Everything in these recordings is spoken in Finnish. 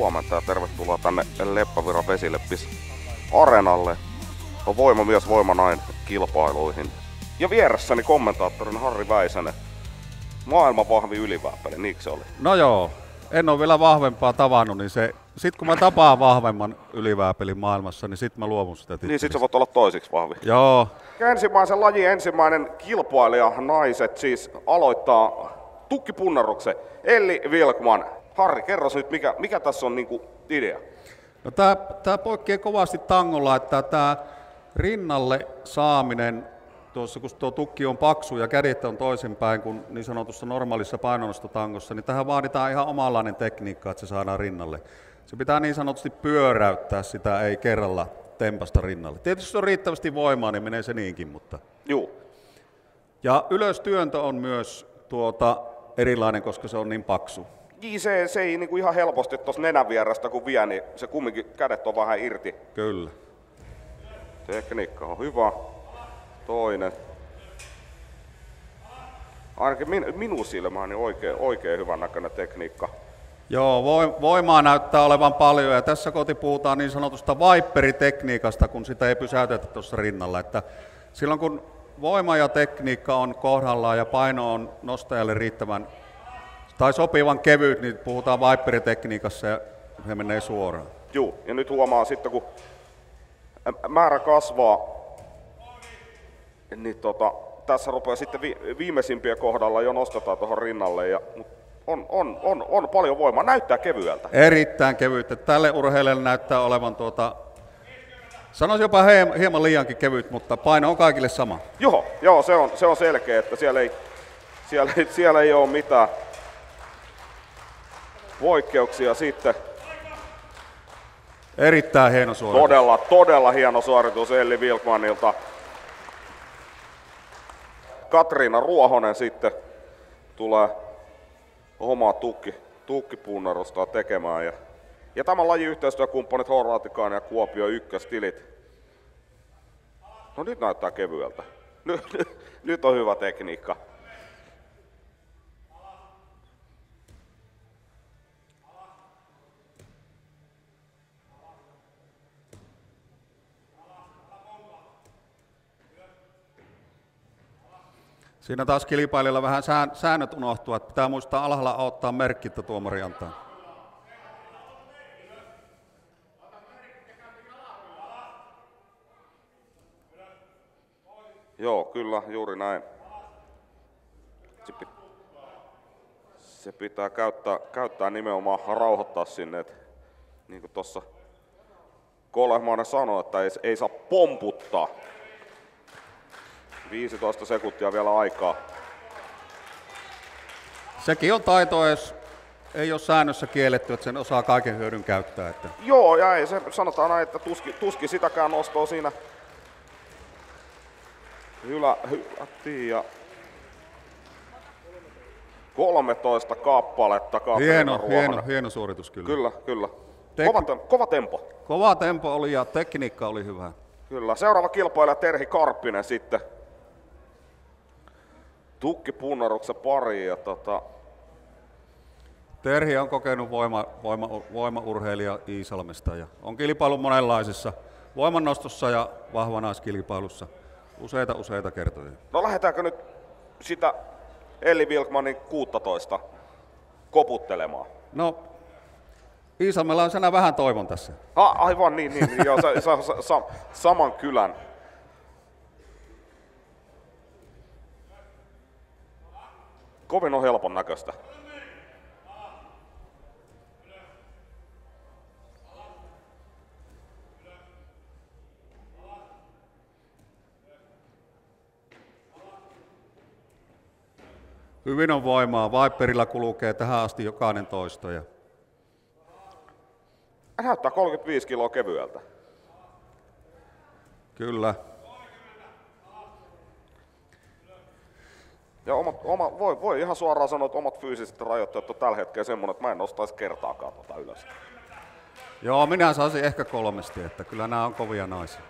huomenta ja tervetuloa tänne Leppävirran Vesileppis Areenalle. On voimamies voimanain kilpailuihin. Ja vieressäni kommentaattorina Harri Väisänen. Maailman vahvin ylivääpeli, niinkö se oli? No joo, en ole vielä vahvempaa tavannut, niin sit kun mä tapaan vahvemman ylivääpelin maailmassa, niin sit mä luovun sitä tittelistä. Niin sit sä voit olla toisiksi vahvi. Joo. Ensimmäisen lajin ensimmäinen kilpailija, naiset siis, aloittaa tukkipunnaruksen. Elli Vilkman. Harri, kerros nyt, mikä tässä on niinku idea? No tää poikkeaa kovasti tangolla, että tää rinnalle saaminen, tuossa kun tuo tukki on paksu ja kädet on toisinpäin kuin niin sanotussa normaalissa painonnostotangossa, niin tähän vaaditaan ihan omanlainen tekniikka, että se saadaan rinnalle. Se pitää niin sanotusti pyöräyttää sitä, ei kerralla tempasta rinnalle. Tietysti jos on riittävästi voimaa, niin menee se niinkin, mutta... Juu. Ja ylöstyöntö on myös erilainen, koska se on niin paksu. Niin, se ei niinku ihan helposti tuossa nenän vierestä kun vie, niin se kumminkin kädet on vähän irti. Kyllä. Tekniikka on hyvä. Toinen. Ainakin minun silmään niin oikein hyvän näköinen tekniikka. Joo, voimaa näyttää olevan paljon ja tässä koti puhutaan niin sanotusta viperitekniikasta, kun sitä ei pysäytetä tuossa rinnalla. Että silloin kun voima ja tekniikka on kohdallaan ja paino on nostajalle riittävän tai sopivan kevyt, niin puhutaan viperitekniikassa ja se menee suoraan. Joo, ja nyt huomaa sitten kun määrä kasvaa, niin tässä rupeaa sitten viimeisimpien kohdalla jo nostetaan tuohon rinnalle ja on paljon voimaa, näyttää kevyeltä. Erittäin kevyttä. Tälle urheilijalle näyttää olevan sanoisin jopa hieman liiankin kevyt, mutta paino on kaikille sama. Joo, se on selkeä, että siellä ei ole mitään poikkeuksia sitten. Erittäin hieno suoritus. Todella hieno suoritus Elli Vilkmanilta. Katriina Ruohonen sitten tulee omaa tukkipunnarustaan tekemään. Ja tämän lajin yhteistyökumppanit Horvatikainen ja Kuopio ykköstilit. No nyt näyttää kevyeltä. Nyt on hyvä tekniikka. Siinä taas kilpailijalla vähän säännöt unohtuu, että pitää muistaa alhaalla ottaa merkki, että tuomari antaa. Joo, kyllä, juuri näin. Se pitää käyttää nimenomaan rauhoittaa sinne, että niin kuin tuossa Kolehmainen sanoi, että ei saa pomputtaa. 15 sekuntia vielä aikaa. Sekin on taito, jos ei ole säännössä kielletty, että sen osaa kaiken hyödyn käyttää. Että. Joo, ja ei se sanotaan näin, että tuski sitäkään nostoa siinä hylättiin ja 13 kappaletta. Hieno suoritus kyllä. Kyllä. Kova tempo. Kova tempo oli ja tekniikka oli hyvä. Kyllä. Seuraava kilpailija Terhi Karppinen sitten tukkipunnaruksen pariin. Ja Terhi on kokenut voimaurheilija Iisalmesta ja on kilpailu monenlaisissa voimannostossa ja vahvanaiskilpailussa useita kertoja. No lähdetäänkö nyt sitä Elli Vilkmanin 16 koputtelemaan? No, Iisalmella on senä vähän toivon tässä. Aivan niin. Joo, saman kylän. Kovin on helpon näköistä. Hyvin on voimaa. Viperilla kulkee tähän asti jokainen toisto. Näyttää 35 kiloa kevyeltä. Kyllä. Ja voi ihan suoraan sanoa, että omat fyysiset rajoitteet on tällä hetkellä semmoinen, että mä en nostaisi kertaakaan ylös. Joo, minä saisin ehkä 3, että kyllä nämä on kovia naisia.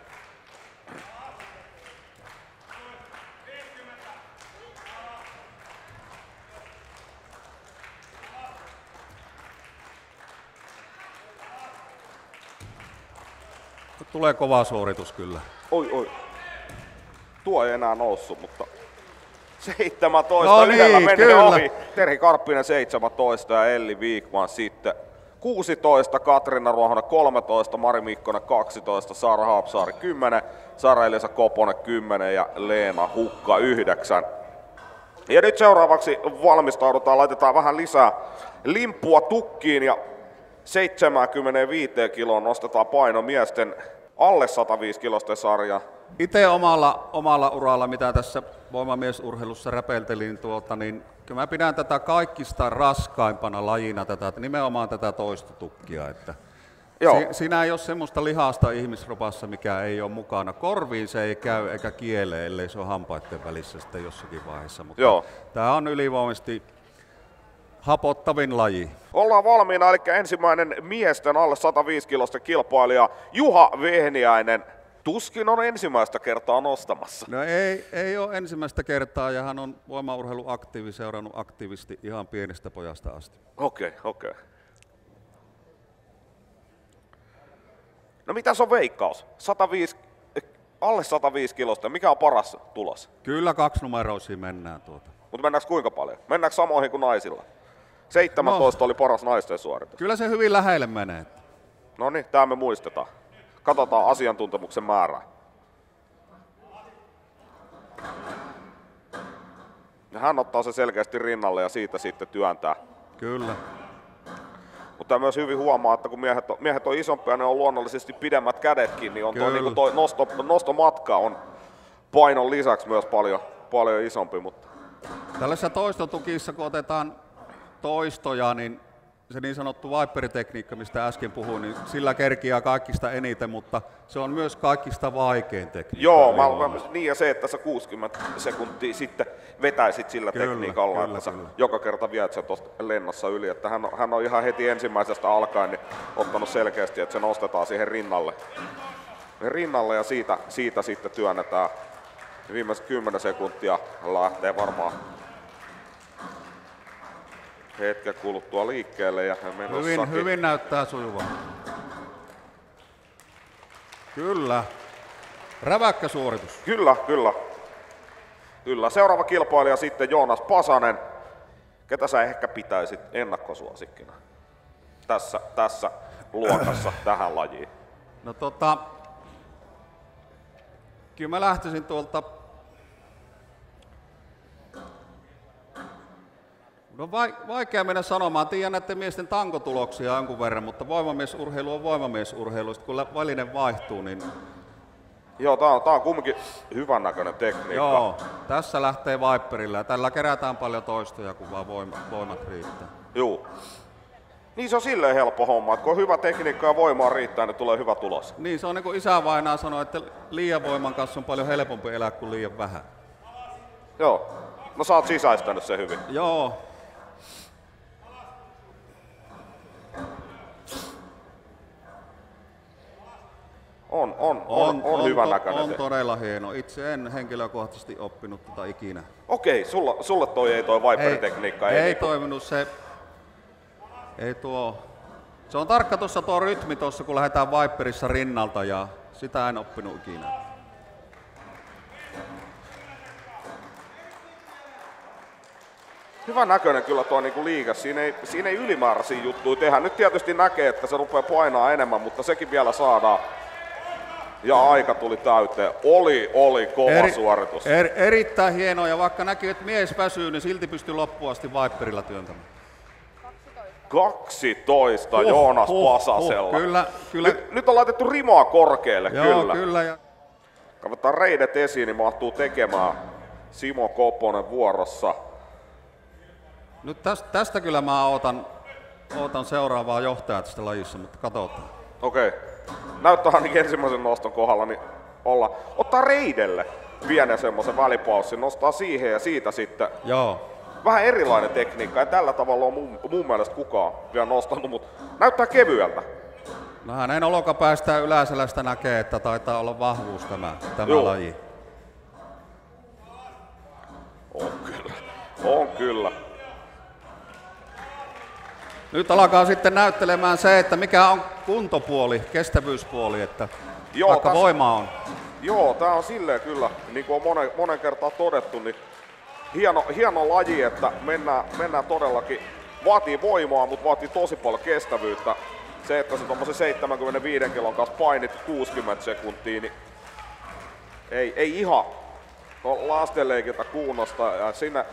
tulee kova suoritus kyllä. Oi. Tuo ei enää noussut, mutta 17 No yhdellä niin, menee kyllä. ohi. Terhi Karppinen 17 ja Elli Viikman sitten 16, Katriina Ruohonen 13, Mari Mikkonen 12, Saara Haapsaari 10, Sara-Elisa Koponen 10 ja Leena Hukka 9. Ja nyt seuraavaksi valmistaudutaan, laitetaan vähän lisää limppua tukkiin ja 75 kiloon nostetaan paino miesten alle 105 kilosten sarja. Itse omalla uralla, mitä tässä voimamiesurheilussa räpeltelin, niin kyllä mä pidän tätä kaikista raskaimpana lajina, nimenomaan tätä toistotukkia. Että siinä ei ole semmoista lihasta ihmisropassa, mikä ei ole mukana. Korviin se ei käy eikä kieleen, ellei se ole hampaiden välissä sitten jossakin vaiheessa. Mutta tämä on ylivoimaisesti hapottavin laji. Ollaan valmiina, eli ensimmäinen miesten alle 105 kilosten kilpailija Juha Vehniäinen. Tuskin on ensimmäistä kertaa nostamassa. No ei ole ensimmäistä kertaa ja hän on voimaurheiluaktiivi seurannut aktiivisesti ihan pienestä pojasta asti. Okei. No mitäs on veikkaus? Alle 105 kilosta, mikä on paras tulos? Kyllä 2-numeroisia mennään tuota. Mutta mennäänkö kuinka paljon? Mennäänkö samoihin kuin naisilla? 17 oli paras naisten suoritus. Kyllä se hyvin lähelle menee. No niin, tämä me muistetaan. Katsotaan asiantuntemuksen määrää. Ja hän ottaa se selkeästi rinnalle ja siitä sitten työntää. Kyllä. Mutta myös hyvin huomaa, että kun miehet on isompia, ne on luonnollisesti pidemmät kädetkin, niin on toi nostomatka on painon lisäksi myös paljon isompi. Mutta tällaisessa toistotukissa, kun otetaan toistoja, niin se niin sanottu Viper-tekniikka, mistä äsken puhuin, niin sillä kerkiää kaikista eniten, mutta se on myös kaikista vaikein tekniikka. Joo, niin ja se, että sä 60 sekuntia sitten vetäisit sillä tekniikalla, että sä joka kerta viet sen tuosta lennossa yli. Että hän on ihan heti ensimmäisestä alkaen niin ottanut selkeästi, että se nostetaan siihen rinnalle ja siitä sitten työnnetään. Viimeiset 10 sekuntia lähtee varmaan hetken kuluttua liikkeelle ja hyvin näyttää sujuvan. Kyllä. Räväkkä suoritus. Kyllä. Seuraava kilpailija sitten Joonas Pasanen. Ketä sä ehkä pitäisit ennakkosuosikkina tässä luokassa tähän lajiin? No kyllä mä lähtisin tuolta. No vaikea mennä sanomaan. Tiedän näiden miesten tankotuloksia jonkun verran, mutta voimamiesurheilu on voimamiesurheilu. Sitten kun välinen vaihtuu, niin... Joo, tää on kumminkin hyvän näköinen tekniikka. Joo, tässä lähtee Viperillä ja tällä kerätään paljon toistoja, kun vaan voimat riittää. Joo. Niin se on silleen helppo homma, että kun on hyvä tekniikka ja voimaa riittää, niin tulee hyvä tulos. Niin se on niin kuin isävainaa sanoi, että liian voiman kanssa on paljon helpompi elää kuin liian vähän. Joo, no sä oot sisäistänyt sen hyvin. Joo. On hyvän näköinen. On todella hieno. Itse en henkilökohtaisesti oppinut tätä ikinä. Okei, sulle toi Viper-tekniikka ei toiminut se. Ei tuo. Se on tarkka tuo rytmi tuossa, kun lähdetään Viperissa rinnalta ja sitä en oppinut ikinä. Hyvän näköinen kyllä tuo niinku liike. Siinä ei ylimääräisiä juttuja tehdä. Nyt tietysti näkee, että se rupeaa painaa enemmän, mutta sekin vielä saadaan. Ja aika tuli täyteen. Oli kova suoritus. Erittäin hieno ja vaikka näkyy, että mies väsyy, niin silti pystyy loppuun asti Viperilla työntämään. 12 Joonas Pasasella. Kyllä. Nyt on laitettu rimaa korkealle. Joo, kyllä. Ja... Katsotaan reidet esiin, niin mahtuu tekemään Simo Koponen vuorossa. Nyt tästä kyllä mä ootan seuraavaa johtajaa tästä lajissa, mutta katsotaan. Okei. Näyttää ainakin ensimmäisen noston kohdalla niin ottaa reidelle pienen semmoisen välipaussin, nostaa siihen ja siitä sitten. Joo. Vähän erilainen tekniikka, ja tällä tavalla on mun mielestä kukaan vielä nostanut, mutta näyttää kevyeltä. No hänen olokapäästä yläselästä näkee, että taitaa olla vahvuus tämä laji. On kyllä. Nyt alkaa sitten näyttelemään se, että mikä on kuntopuoli, kestävyyspuoli, että Joo, vaikka voima on. Joo, tää on silleen kyllä, niin kuin on monen kertaan todettu, niin hieno laji, että mennään todellakin, vaatii voimaa, mutta vaatii tosi paljon kestävyyttä. Se, että se tommosen 75 kilon kanssa painit 60 sekuntia, niin ei ihan lastenleikiltä kuunnosta. Ja sinne...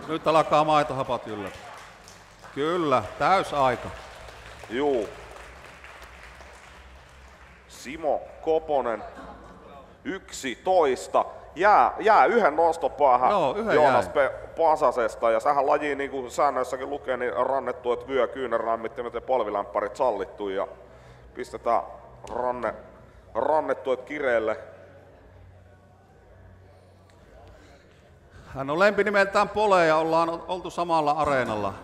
Nyt alkaa maitohapat yllä. Kyllä, täysaika. Juu. Simo Koponen 11. Jää yhden nostopäähän Joonas Pasasesta, ja sähän lajiin niin kuin säännöissäkin lukee, niin rannettu, että vyö, kyynärlämmittimet ja polvilämppärit sallittu, ja pistetään rannettu, että kireelle. Hän on lempinimeltään Pole ja ollaan oltu samalla areenalla.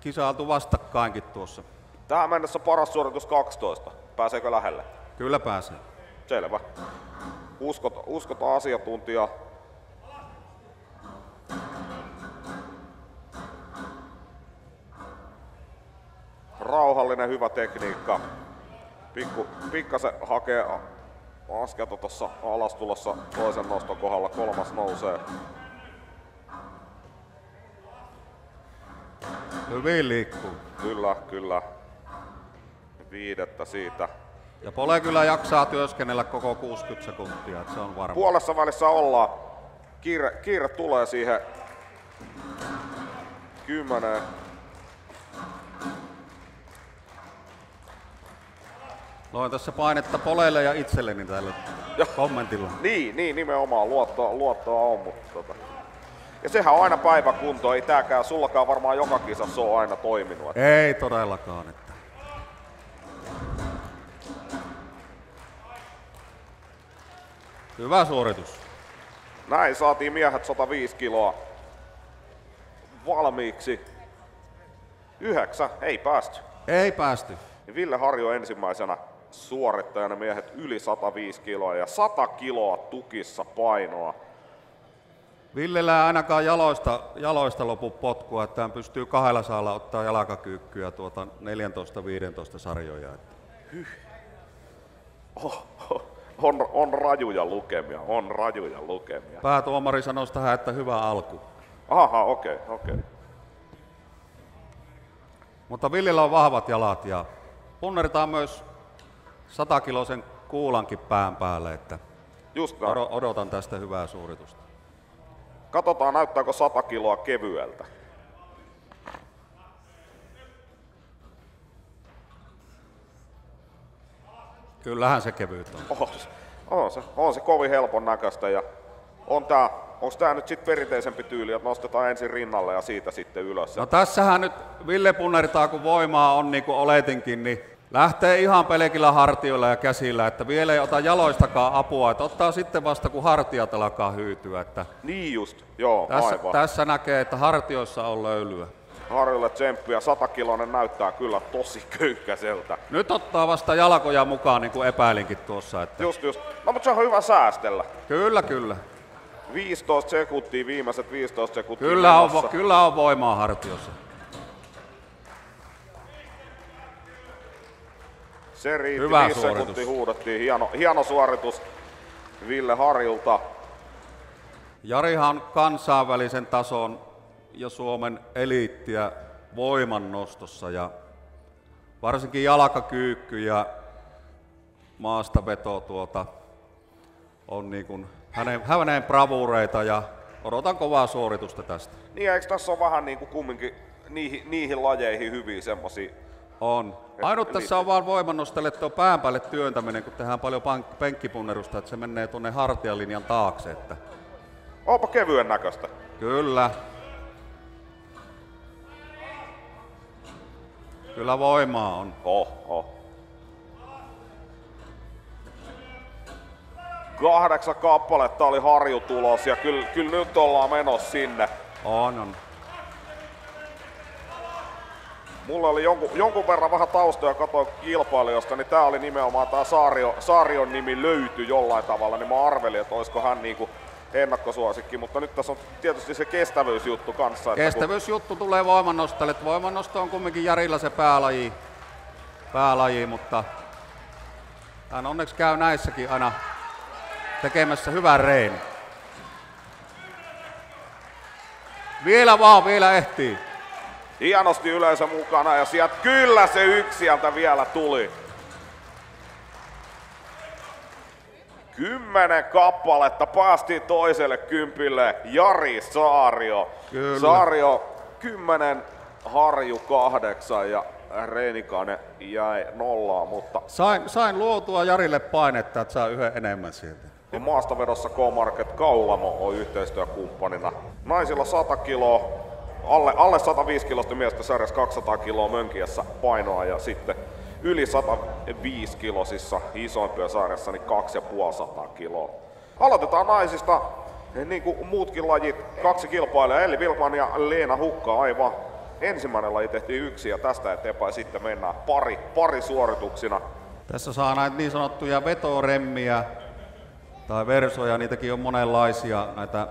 Kisailtu vastakkainkin tuossa. Tähän mennessä paras suoritus 12. Pääseekö lähelle? Kyllä pääsee. Selvä. Uskotaan asiantuntijaa. Rauhallinen, hyvä tekniikka. Pikkasen hakee askelta tuossa alastulossa toisen noston kohdalla. Kolmas nousee. Hyvin liikkuu. Kyllä. 5 siitä. Ja Pole kyllä jaksaa työskennellä koko 60 sekuntia, että se on varma. Puolessa välissä ollaan. Kiire tulee siihen 10. Loin tässä painetta Polelle ja itselleni tällä kommentilla. Niin, nimenomaan luottoa on, mutta ja sehän on aina päiväkunto, ei tääkään, sullakaan varmaan joka kisassa on aina toiminut. Ei todellakaan. Että. Hyvä suoritus. Näin saatiin miehet 105 kiloa valmiiksi. 9, ei päästy. Ei päästy. Ville Harju ensimmäisenä suorittajana, miehet yli 105 kiloa ja 100 kiloa tukissa painoa. Villellä ei ainakaan jaloista lopu potkua, että hän pystyy 200 ottaa jalkakyykkyä 14-15 sarjoja. On rajuja lukemia. Päätuomari sanoi tähän, että hyvä alku. Aha, okei. Mutta Villillä on vahvat jalat ja punneritaan myös 100-kilosen kuulankin pään päälle, että odotan tästä hyvää suoritusta. Katsotaan, näyttääkö 100 kiloa kevyeltä. Kyllähän se kevyt on. On se kovin helpon näköistä, ja onko tää nyt sit perinteisempi tyyli, että nostetaan ensin rinnalle ja siitä sitten ylös? No tässähän nyt Ville punneritaan, kun voimaa on niin kuin oletinkin, niin lähtee ihan pelkillä hartioilla ja käsillä, että vielä ei ota jaloistakaan apua, että ottaa sitten vasta kun hartiat alkaa hyytyä. Että niin just, joo, aivan. Tässä näkee, että hartioissa on löylyä. Harjulle tsemppiä, 100-kiloinen näyttää kyllä tosi köyhkäiseltä. Nyt ottaa vasta jalkoja mukaan, niin kuin epäilinkin tuossa. Että just. No mutta se on hyvä säästellä. Kyllä. 15 sekuntia, viimeiset 15 sekuntia. Kyllä on voimaa hartiossa. Se riitti, hyvä 5 suoritus. sekuntia huudettiin. Hieno suoritus Ville Harjulta. Jarihan on kansainvälisen tason ja Suomen eliittiä voimannostossa ja varsinkin jalkakyykky ja maastaveto on niin kuin hänen bravureita ja odotan kovaa suoritusta tästä. Niin, eikö tässä ole vähän niin kuin kumminkin niihin lajeihin hyviä semmosia? On. Ainut tässä on vaan voimannostelle tuo pään päälle työntäminen, kun tehdään paljon penkkipunnerusta, että se menee tuonne hartialinjan taakse. Että onpa kevyen näköistä. Kyllä. Kyllä voimaa on. 8 kappaletta oli harjutulos ja kyllä nyt ollaan menossa sinne. On. Mulla oli jonkun verran vähän taustoja, katsoin kilpailijoista, niin tää oli nimenomaan tää Saarion nimi löytyi jollain tavalla, niin mä arvelin, että olisiko hän niinku ennakkosuosikki, mutta nyt tässä on tietysti se kestävyysjuttu kanssa. Kestävyysjuttu tulee voimannostolle. Voimannosto on kumminkin Jarilla se päälaji, mutta hän onneksi käy näissäkin aina tekemässä hyvän reinin. Vielä ehtii. Hienosti yleisö mukana ja sieltä kyllä se yksi sieltä vielä tuli. 10 kappaletta päästiin toiselle kympille. Jari Saario. Kyllä. Saario 10, Harju 8 ja Reinikainen jäi nollaan, mutta Sain luotua Jarille painetta, että saa yhden enemmän sieltä. maastavedossa K-Market Kaulamo on yhteistyökumppanina. Naisilla 100 kiloa, alle 105 kilosta miestä sarjassa 200 kiloa Mönkiässä painoa ja sitten yli 105 kilosissa isoimpia sarjassa niin 250 kiloa. Aloitetaan naisista, niin kuin muutkin lajit, 2 kilpailijaa, Elli Vilman ja Leena Hukka aivan. Ensimmäinen laji tehtiin 1 ja tästä eteenpäin sitten mennään pari suorituksina. Tässä saa näitä niin sanottuja vetoremmiä tai versoja, niitäkin on monenlaisia näitä,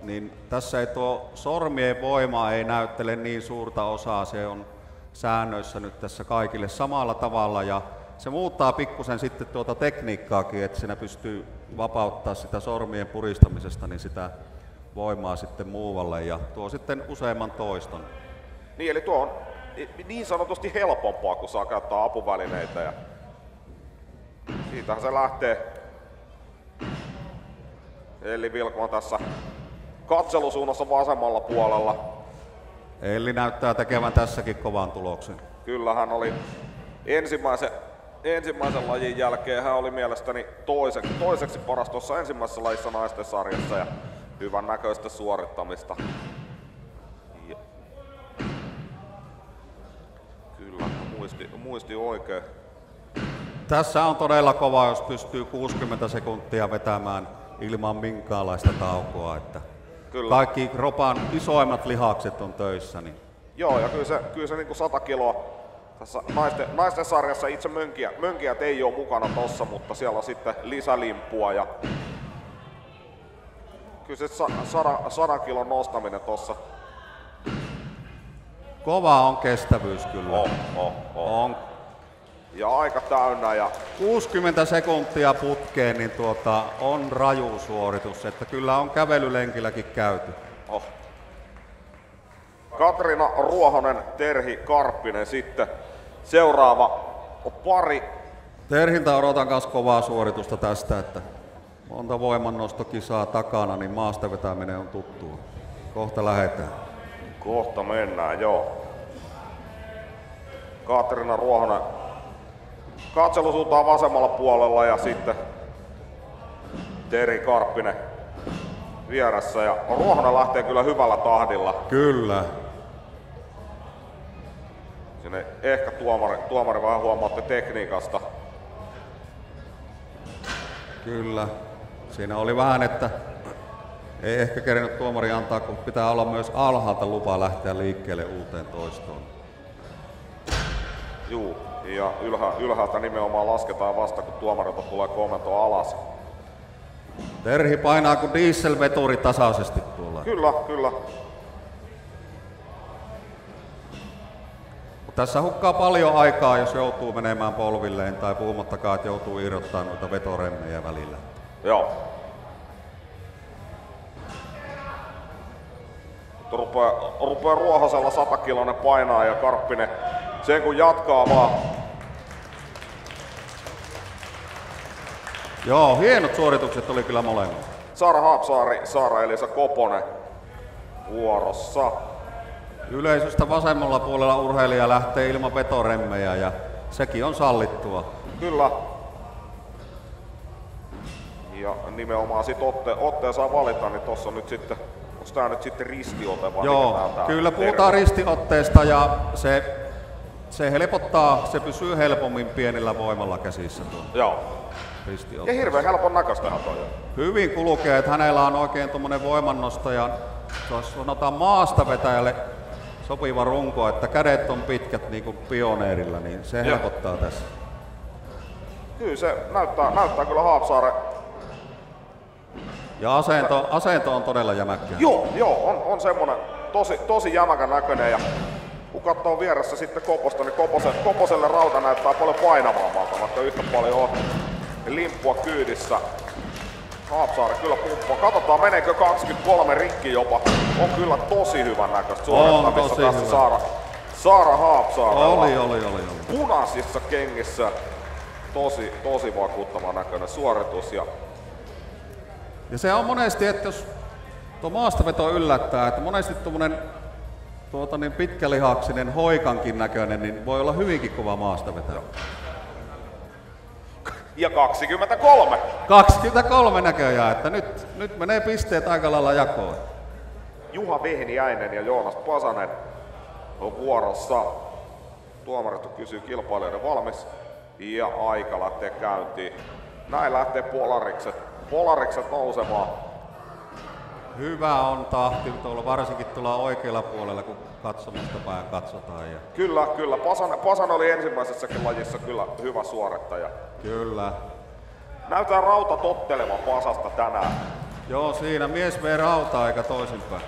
niin tässä ei tuo sormien voima ei näyttele niin suurta osaa, se on säännöissä nyt tässä kaikille samalla tavalla ja se muuttaa pikkusen sitten tuota tekniikkaakin, että siinä pystyy vapauttaa sitä sormien puristamisesta niin sitä voimaa sitten muualle ja tuo sitten useamman toiston. Niin, eli tuo on niin sanotusti helpompaa, kun saa käyttää apuvälineitä ja siitähän se lähtee. Eli Vilkman tässä katselusuunnassa vasemmalla puolella. Elli näyttää tekevän tässäkin kovan tuloksen. Kyllä hän oli ensimmäisen lajin jälkeen, hän oli mielestäni toiseksi paras tuossa ensimmäisessä lajissa naisten sarjassa ja hyvän näköistä suorittamista. Ja kyllä, muisti oikein. Tässä on todella kova, jos pystyy 60 sekuntia vetämään ilman minkäänlaista taukoa. Että Kyllä. kaikki kropan isoimmat lihakset on töissä. Niin. Joo, ja kyllä se niin kuin 100 kiloa tässä naisten sarjassa itse mönkijät ei ole mukana tossa, mutta siellä on sitten lisälimppua ja kyllä se 100 kilon nostaminen tossa. Kova on kestävyys kyllä. On. Ja aika täynnä ja 60 sekuntia putkeen, niin on raju suoritus, että kyllä on kävelylenkilläkin käyty. Katriina Ruohonen, Terhi Karppinen sitten seuraava pari. Terhiltä odotan myös kovaa suoritusta tästä, että monta voimannostokisaa takana, niin maasta vetäminen on tuttua. Kohta lähdetään. Kohta mennään, joo. Katriina Ruohonen katselusuuntaan vasemmalla puolella ja sitten Terhi Karppinen vieressä ja Ruohonen lähtee kyllä hyvällä tahdilla. Kyllä. Sinne ehkä tuomari vähän huomaatte tekniikasta. Kyllä. Siinä oli vähän, että ei ehkä kerinyt tuomari antaa, kun pitää olla myös alhaalta lupa lähteä liikkeelle uuteen toistoon. Juu, ja ylhäältä nimenomaan lasketaan vasta, kun tuomarilta tulee komento alas. Terhi painaa kuin dieselveturi tasaisesti tuolla. Kyllä. Tässä hukkaa paljon aikaa, jos joutuu menemään polvilleen tai puhumattakaan, että joutuu irrottamaan noita vetoremmejä välillä. Joo. Rupeaa Ruohosella 100-kiloinen painaa ja Karppinen sen kun jatkaa vaan. Joo, hienot suoritukset oli kyllä molemmat. Saara Haapsaari, Saara-Elisa Koponen vuorossa. Yleisöstä vasemmalla puolella urheilija lähtee ilman vetoremmejä ja sekin on sallittua. Kyllä. Ja nimenomaan sit otteen saa valita, niin tossa nyt sitten, onko tää nyt sitten ristiote vai joo, kyllä puhutaan ristiotteesta ja se helpottaa, se pysyy helpommin pienillä voimalla käsissä tuo. Joo. Ja hirveän helpon näköistähän toi. Hyvin kulkee, että hänellä on oikein tuommoinen voimannosto ja sanotaan maastavetäjälle sopiva runko, että kädet on pitkät niin kuin pioneerilla, niin se helpottaa tässä. Kyllä se näyttää kyllä Haapsaaren Ja asento on todella jämäkkä. Joo, on semmonen tosi jämäkän näköinen ja kun katsoo vieressä sitten Koposta, niin Koposelle rauta näyttää paljon painavammalta, vaikka yhtä paljon on limppua kyydissä. Haapsaari kyllä pumppaa. Katsotaan meneekö 23 rikki jopa. On kyllä tosi hyvän näköistä suorittamista tässä Saara Haapsaarella. Oli. Punaisissa kengissä tosi vakuuttava näköinen suoritus. Ja se on monesti, että jos tuo maastaveto yllättää, että monesti tuommoinen pitkälihaksinen hoikankin näköinen, niin voi olla hyvinkin kova maastaveto. Ja 23! 23 näköjään, että nyt menee pisteet aika lailla jakoon. Juha Vehniäinen ja Joonas Pasanen on vuorossa. Tuomarit kysyy kilpailijoiden valmis ja aika lähtee käyntiin. Näin lähtee Polarikset nousemaan. Hyvä on tahti tuolla, varsinkin tuolla oikealla puolella, kun katsomasta päin katsotaan. Ja... Kyllä. Pasanen oli ensimmäisessäkin lajissa kyllä hyvä suorittaja. Kyllä. Näytää rauta tottelevan Pasasta tänään. Joo, siinä mies vei rautaa eikä toisinpäin.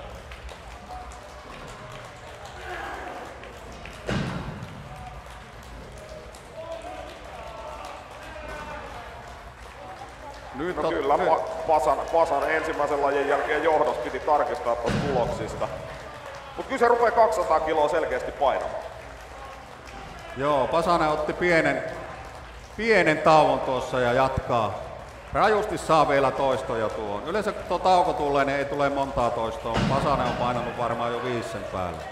Kyllä, Pasan ensimmäisen lajin jälkeen johdossa piti tarkistaa tuosta tuloksista. Mutta kyllä se rupeaa 200 kiloa selkeästi painamaan. Joo, Pasanen otti pienen tauon tuossa ja jatkaa. Rajusti saa vielä toistoja tuohon. Yleensä kun tuo tauko tulee, niin ei tule montaa toistoa. Pasanen on painanut varmaan jo 5 sen päälle.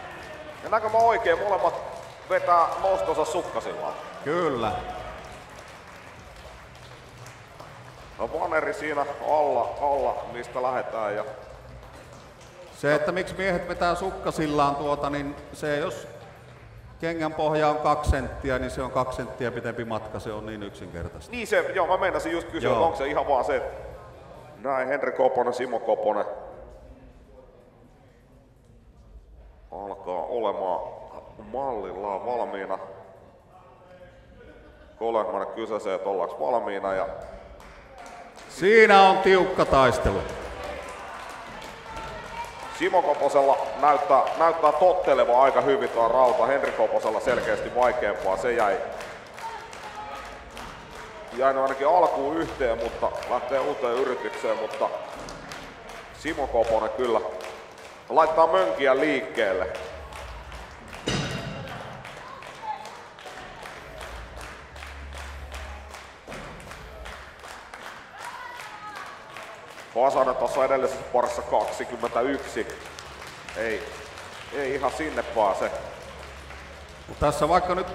Ja näkö mä oikein, molemmat vetää nostonsa sukkasillaan? Kyllä. No vaneri siinä alla mistä lähdetään. Ja... Se, että miksi miehet vetää sukkasillaan niin se jos kengän pohja on 2 senttiä, niin se on 2 senttiä pitempi matka, se on niin yksinkertaista. Niin se, mä meinasin just kysyä, onko se ihan vaan se, että näin Henri Koponen, Simo Koponen alkaa olemaan mallillaan valmiina. Kolehmainen kysäsee, että ollaanko valmiina ja siinä on tiukka taistelu. Simo Koposella näyttää totteleva aika hyvin tuo rauta. Henri Koposella selkeästi vaikeampaa. Se jäi ainakin alkuun yhteen, mutta lähtee uuteen yritykseen. Mutta Simo Koponen kyllä laittaa mönkiä liikkeelle. Pasanen tuossa edellisessä parissa 21. Ei ihan sinne pääse. Tässä vaikka nyt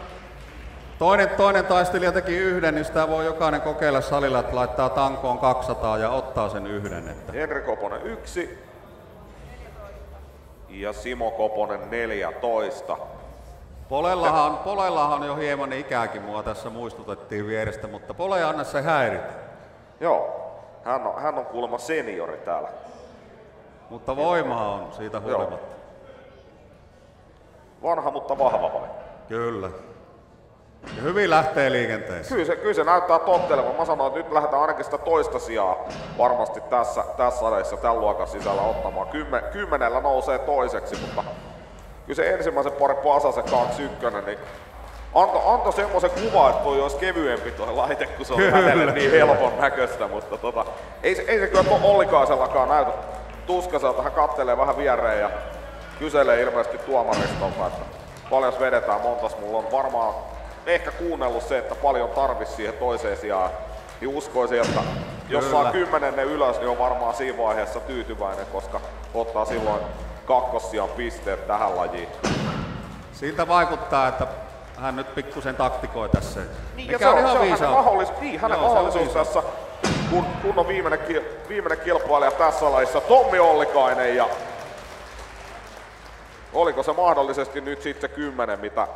toinen taistelija teki yhden, niin sitä voi jokainen kokeilla salilla, että laittaa tankoon 200 ja ottaa sen yhden. Että. Henri Koponen 1 ja Simo Koponen 14. Polellahan jo hieman ikääkin, mua tässä muistutettiin vierestä, mutta Pole ei anna se häiritä. Joo. Hän on kuulemma seniori täällä. Mutta voimaa on siitä huolimatta. Vanha, mutta vahva vai? Kyllä. Ja hyvin lähtee liikenteeseen. Kyllä se näyttää tottelevan. Mä sanoin, että nyt lähdetään ainakin sitä toista sijaa varmasti tässä adessa tämän luokan sisällä ottamaan. 10 nousee toiseksi, mutta kyllä se ensimmäisen pari Pasasen 2-1, niin antoi semmoisen kuvan, että toi olisi kevyempi tuo laite, kun se on hänelle niin helpon näköistä, mutta ei se kyllä Ollikaisellakaan näytä tuskaselta. Hän kattelee vähän viereen ja kyselee ilmeisesti tuomaristolta, että paljon vedetään, montas mulla on varmaan ehkä kuunnellut se, että paljon tarvisi siihen toiseen sijaan. Niin uskoisin, että jos saa 10 ylös, niin on varmaan siinä vaiheessa tyytyväinen, koska ottaa silloin kakkossijan pisteet tähän lajiin. Siltä vaikuttaa, että hän nyt pikkusen taktikoi tässä. Niin, ja se on hänen mahdollisuus tässä, kun on viimeinen kilpailija tässä lajissa, Tommi Ollikainen. Ja oliko se mahdollisesti nyt sitten 10, mitä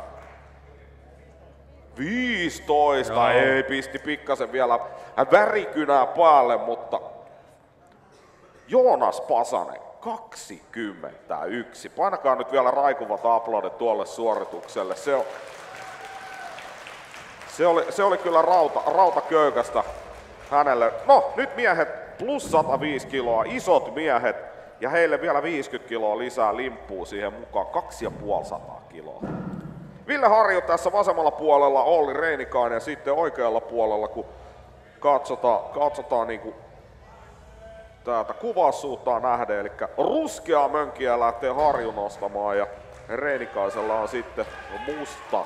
15, joo. Ei pisti pikkasen vielä värikynää päälle, mutta Joonas Pasanen 21. Painakaa nyt vielä raikuvat aplodit tuolle suoritukselle. Se oli kyllä rautaköykästä hänelle. No, nyt miehet plus 105 kiloa, isot miehet ja heille vielä 50 kiloa lisää limppuu siihen mukaan, 250 kiloa. Ville Harju tässä vasemmalla puolella, Olli Reinikainen ja sitten oikealla puolella, kun katsotaan niinku täältä kuvaussuuntaan nähden, eli ruskeaa mönkiä lähtee Harju nostamaan ja Reinikaisella on sitten musta.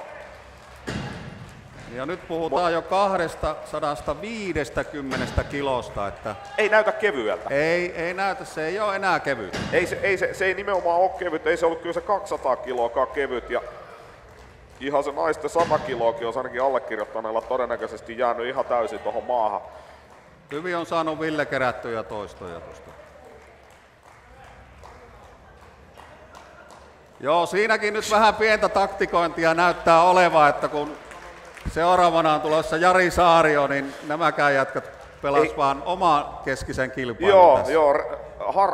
Ja nyt puhutaan jo 250 kilosta, että ei näytä kevyeltä. Ei näytä, se ei ole enää kevyt. Se ei nimenomaan ole kevyt, ei se ollut kyllä se 200 kiloakaan kevyt ja ihan se naisten 100 kiloakin on ainakin allekirjoittaneella todennäköisesti jäänyt ihan täysin tuohon maahan. Hyvin on saanut Ville kerättyjä toistoja tuosta. Joo, siinäkin nyt vähän pientä taktikointia näyttää olevan, että kun seuraavana on tulossa Jari Saario, niin nämäkään jätkät pelas vaan oman keskisen kilpailun tässä. Joo.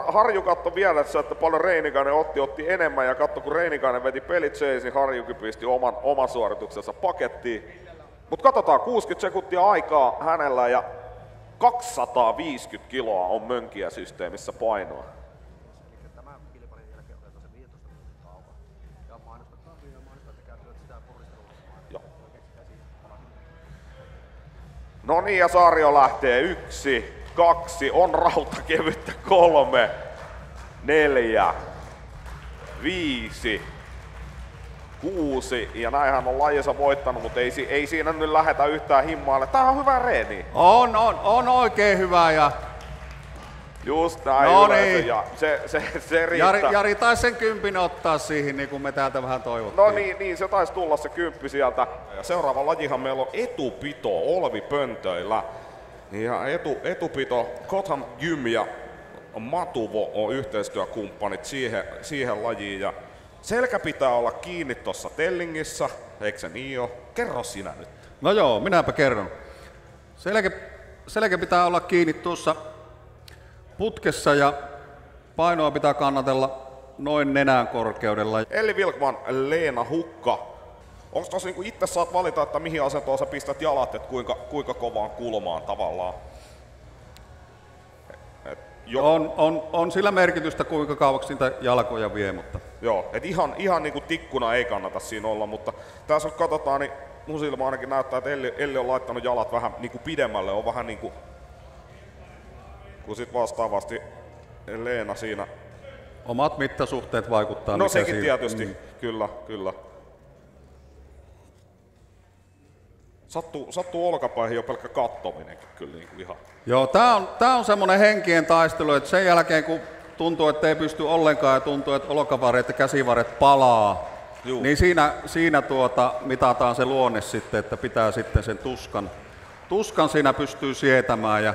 Harju katto vielä, että paljon Reinikainen otti enemmän ja katso kun Reinikainen veti pelit seis, niin Harjukin pisti oman suorituksensa pakettiin. Mutta katsotaan, 60 sekuntia aikaa hänellä ja 250 kiloa on mönkiä systeemissä painoa. No niin, ja Saario lähtee 1, 2, on rautakevyttä 3, 4, 5, 6 ja näinhän on lajissa voittanut, mutta ei siinä nyt lähetä yhtään himmaalle. Tää on hyvä reeni. On oikein hyvä ja just näin no yleensä, niin. Ja se riittää. Jari taisi sen 10 ottaa siihen, niin kuin me täältä vähän toivottiin. No niin, se taisi tulla se 10 sieltä. Ja seuraava lajihan meillä on etupito Olvi Pöntöillä. Ja etupito Kotham Gym ja Matuvo on yhteistyökumppanit siihen lajiin. Ja selkä pitää olla kiinni tuossa tellingissä, eikö se niin ole? Kerro sinä nyt. No joo, minäpä kerron. Selkä pitää olla kiinni tuossa putkessa ja painoa pitää kannatella noin nenän korkeudella. Elli Vilkman, Leena Hukka. Onko tossa niinku itse saat valita, että mihin asentoon sä pistät jalat, että kuinka kovaan kulmaan tavallaan? On sillä merkitystä, kuinka kauaksi niitä jalkoja vie, mutta... Joo, et ihan niinku tikkuna ei kannata siinä olla, mutta tässä kun katsotaan, niin mun silmä ainakin näyttää, että Elli on laittanut jalat vähän niinku pidemmälle, on vähän niinku... Kun sit vastaavasti Leena siinä... Omat mittasuhteet vaikuttaa. No sekin tietysti, kyllä. Sattuu olkapaihin jo pelkkä kattominenkin kyllä niinku ihan. Joo, tää on semmonen henkien taistelu, että sen jälkeen kun tuntuu, että ei pysty ollenkaan ja tuntuu, että olkavarret ja käsivarret palaa, niin siinä mitataan se luonne sitten, että pitää sitten sen tuskan siinä pystyy sietämään. Ja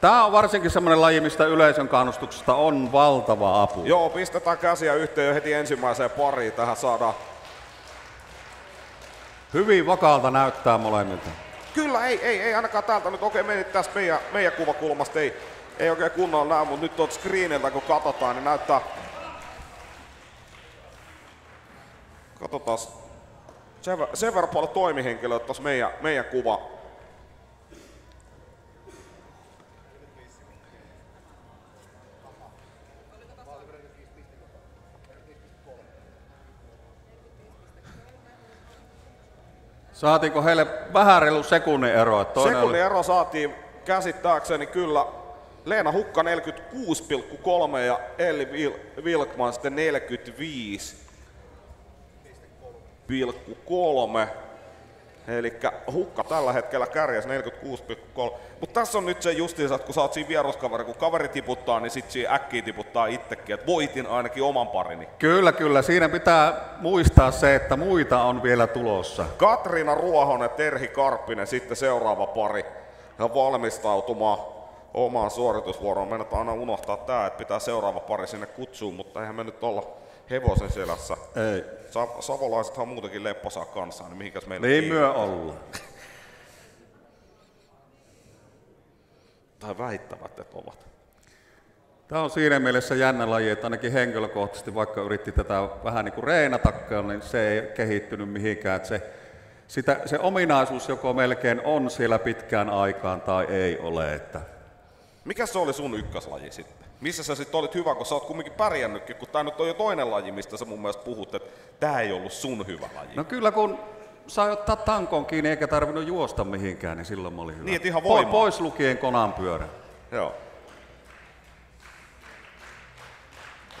tää on varsinkin semmoinen laji, mistä yleisön kannustuksesta on valtava apu. Joo, pistetään käsiä yhteen jo heti ensimmäiseen pariin. Tähän saadaan. Hyvin vakaalta näyttää molemmilta. Kyllä, ei ainakaan täältä nyt. Okei, menit tästä meidän kuvakulmasta. Ei oikein kunnolla näy, mutta nyt tuolta screeniltä kun katsotaan, niin näyttää... Katsotaan. Sen verran paljon toimihenkilöitä tuossa meidän kuva. Saatiinko heille vähän reilu sekunnin ero? Sekunnin ero saatiin käsittääkseni kyllä. Leena Hukka 46,3 ja Elli Vilkman sitten 45,3. Elikkä Hukka tällä hetkellä kärjäs 46,3. Mutta tässä on nyt se justiinsa, että kun sä oot siinä vieruskaveri, kun kaveri tiputtaa, niin sit siinä äkkiä tiputtaa itsekin. Että voitin ainakin oman parini. Kyllä. Siinä pitää muistaa se, että muita on vielä tulossa. Katriina Ruohonen, Terhi Karppinen, sitten seuraava pari. Ja valmistautumaan omaan suoritusvuoroon. Meinataan aina unohtaa tää, että pitää seuraava pari sinne kutsua, mutta eihän me nyt olla hevosen selässä. Ei. Savolaisethan on muutenkin lepposaa kanssaan, niin mihinkäs meillä niin myö ollaan. Tai väittävät, että ovat. Tämä on siinä mielessä jännä laji, että ainakin henkilökohtaisesti, vaikka yritti tätä vähän niin kuin reenatakaan, niin se ei kehittynyt mihinkään. Että se ominaisuus joko melkein on siellä pitkään aikaan tai ei ole. Että Mikä se oli sun ykköslaji sitten? Missä sä sitten olit hyvä, kun sä oot kumminkin pärjännytkin, kun tää nyt on jo toinen laji, mistä sä mun mielestä puhut, että tää ei ollut sun hyvä laji. No kyllä kun sai ottaa tankon kiinni eikä tarvinnut juosta mihinkään, niin silloin mä olin hyvä. Niin, et ihan voimaa. Pois lukien konanpyörä. Joo.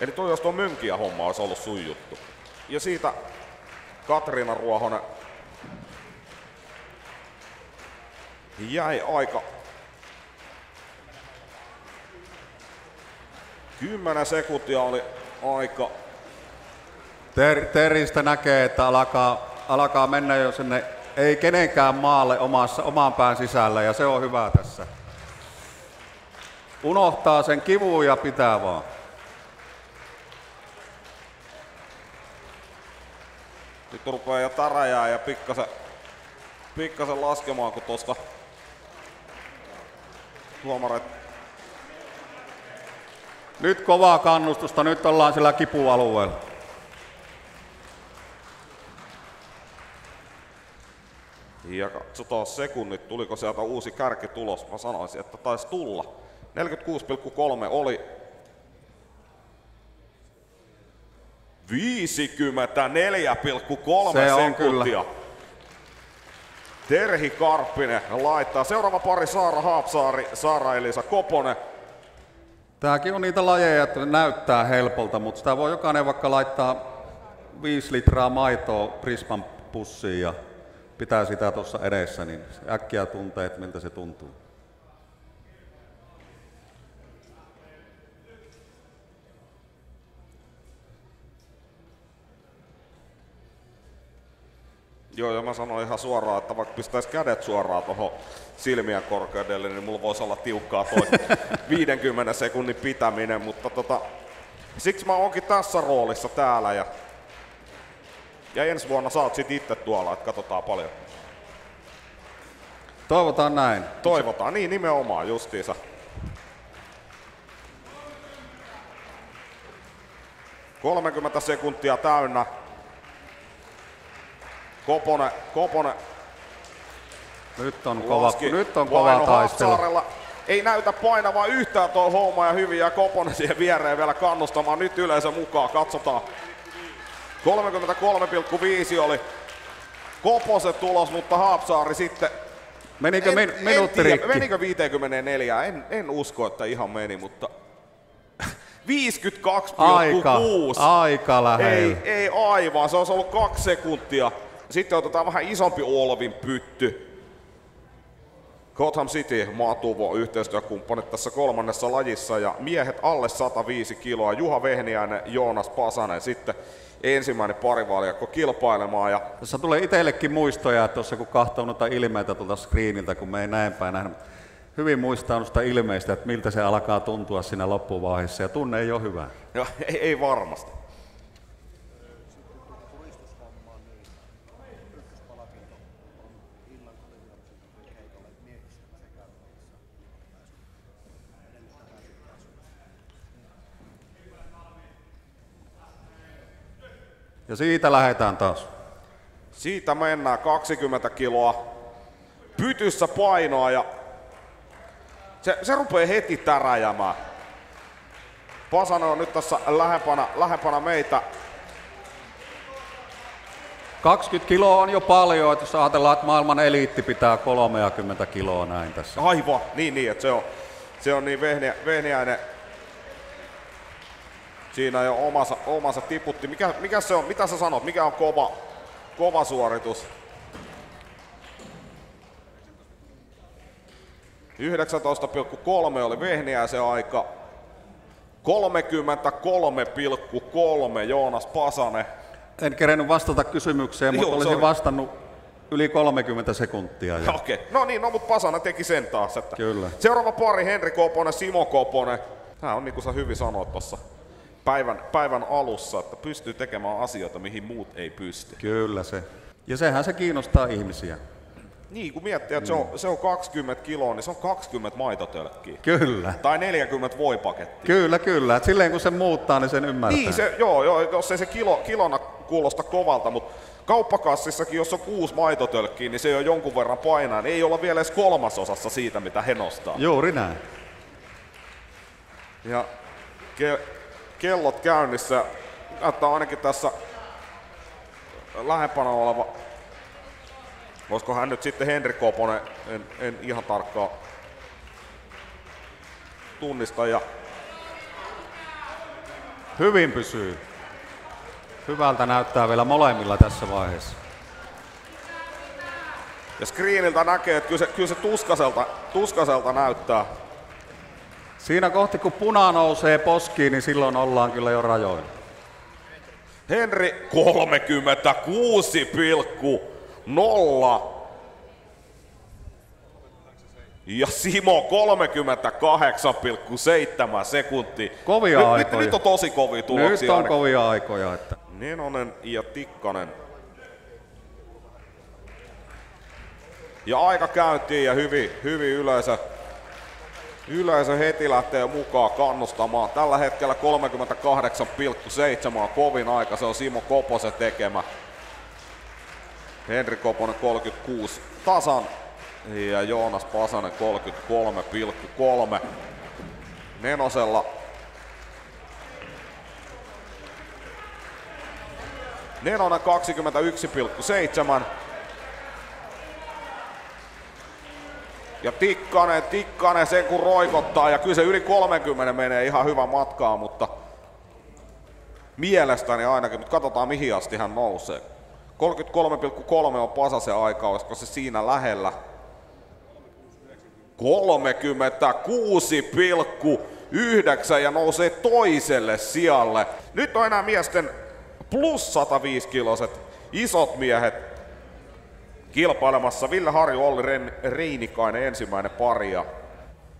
Eli toi jos tuo mönkiä homma olisi ollut sun juttu. Ja siitä Katriina Ruohonen jäi aika 10 sekuntia oli aika. Teristä näkee, että alkaa mennä jo sinne, ei kenenkään maalle oman pään sisällä, ja se on hyvä tässä. Unohtaa sen kivun ja pitää vaan. Nyt rupeaa jo täräjää ja pikkasen laskemaan, kun tuosta tuomaret. Nyt kovaa kannustusta, nyt ollaan sillä kipualueella. Ja katsotaan sekunnit, tuliko sieltä uusi kärkitulos. Mä sanoisin, että taisi tulla. 46,3 oli 54,3 sekuntia. Terhi Karppinen laittaa. Seuraava pari Saara Haapsaari, Saara-Elisa Koponen. Tääkin on niitä lajeja, että näyttää helpolta, mutta sitä voi jokainen vaikka laittaa 5 litraa maitoa Prisman pussiin ja pitää sitä tuossa edessä, niin äkkiä tuntee, että miltä se tuntuu. Joo, ja mä sanoin ihan suoraan, että vaikka pistäisi kädet suoraan tuohon silmien korkeudelle, niin mulla voisi olla tiukkaa toi 50 sekunnin pitäminen, mutta siksi mä oonkin tässä roolissa täällä ja ensi vuonna saat sit itse tuolla, että katsotaan paljon. Toivotaan näin. Toivotaan, niin nimenomaan justiinsa. – 30 sekuntia täynnä. Koponen. Nyt on kova taistelu. Ei näytä painavaa yhtään tuo homma ja hyvin ja Koponen siihen viereen vielä kannustamaan. Nyt yleisö mukaan, katsotaan. 33,5 oli Koposen tulos, mutta Haapsaari sitten. Menikö minuutti rikki? Menikö 54? En usko, että ihan meni, mutta 52,6. Aika lähellä. Ei aivan, se olisi ollut 2 sekuntia. Sitten otetaan vähän isompi Olvin pytty. Gotham City Matuvo yhteistyökumppanit tässä kolmannessa lajissa ja miehet alle 105 kiloa. Juha Vehniäinen, Joonas Pasanen sitten ensimmäinen parivaljakko kilpailemaan. Ja tässä tulee itsellekin muistoja, että tuossa kun katsoo noita ilmeitä tuolta screeniltä, kun me ei näin päin nähdä. Hyvin muistaa noista ilmeistä, että miltä se alkaa tuntua siinä loppuvaiheessa ja tunne ei ole hyvä. No, ei varmasti. Ja siitä lähdetään taas. Siitä mennään 20 kiloa pytyssä painoa ja se rupeaa heti täräjämään. Pasanen on nyt tässä lähempänä meitä. 20 kiloa on jo paljon, että jos ajatellaan, että maailman eliitti pitää 30 kiloa näin tässä. Aivan, niin että se on niin Vehniäinen. Siinä jo omansa tiputti. Mikä se on? Mitä sä sanot? Mikä on kova suoritus? 19,3 oli Vehniäisen aika. 33,3 Joonas Pasanen. En kerennyt vastata kysymykseen, mutta olisin vastannut yli 30 sekuntia. Okei. No niin, mutta Pasanen teki sen taas. Että kyllä. Seuraava pari Henri Koponen, Simo Koponen. Tämä on niin kuin sä hyvin sanoit tuossa päivän alussa, että pystyy tekemään asioita, mihin muut ei pysty. Kyllä se. Ja sehän se kiinnostaa ihmisiä. Niin, kun miettii, että se on 20 kiloa, niin se on 20 maitotölkkiä. Kyllä. Tai 40 voipakettia. Kyllä. Et silleen kun se muuttaa, niin sen ymmärtää. Niin, joo, jos ei se kilona kuulosta kovalta, mutta kauppakassissakin, jos on 6 maitotölkkiä, niin se jo jonkun verran painaa. Niin ei olla vielä edes 1/3 siitä, mitä he nostaa. Juuri näin. Ja kellot käynnissä. Näyttää ainakin tässä lähempänä oleva. Olisiko hän nyt sitten Henri Koponen? En ihan tarkkaan tunnista. Ja hyvin pysyy. Hyvältä näyttää vielä molemmilla tässä vaiheessa. Ja screeniltä näkee, että kyllä se tuskaselta näyttää. Siinä kohti kun puna nousee poskiin, niin silloin ollaan kyllä jo rajoilla. Henri 36,0. Ja Simo 38,7 sekuntia. Kovia aikoja. Nyt on tosi kovia tuloksia. Nyt on kovia aikoja. Että. Nenonen ja Tikkanen. Ja aika käyntiin ja hyvin yleisö heti lähtee mukaan kannustamaan. Tällä hetkellä 38,7 on kovin aika. Se on Simo Koposen tekemä. Henri Koponen 36 tasan. Ja Joonas Pasanen 33,3. Nenosella Nenonen 21,7. Ja Tikkanen sen kun roikottaa ja kyllä se yli 30 menee ihan hyvä matkaa, mutta mielestäni ainakin, mutta katsotaan mihin asti hän nousee. 33,3 on Pasasen aika, olisiko se siinä lähellä? 36,9 ja nousee toiselle sijalle. Nyt on enää miesten plus 105 kiloset isot miehet kilpailemassa. Ville Harju, Olli Reinikainen ensimmäinen paria.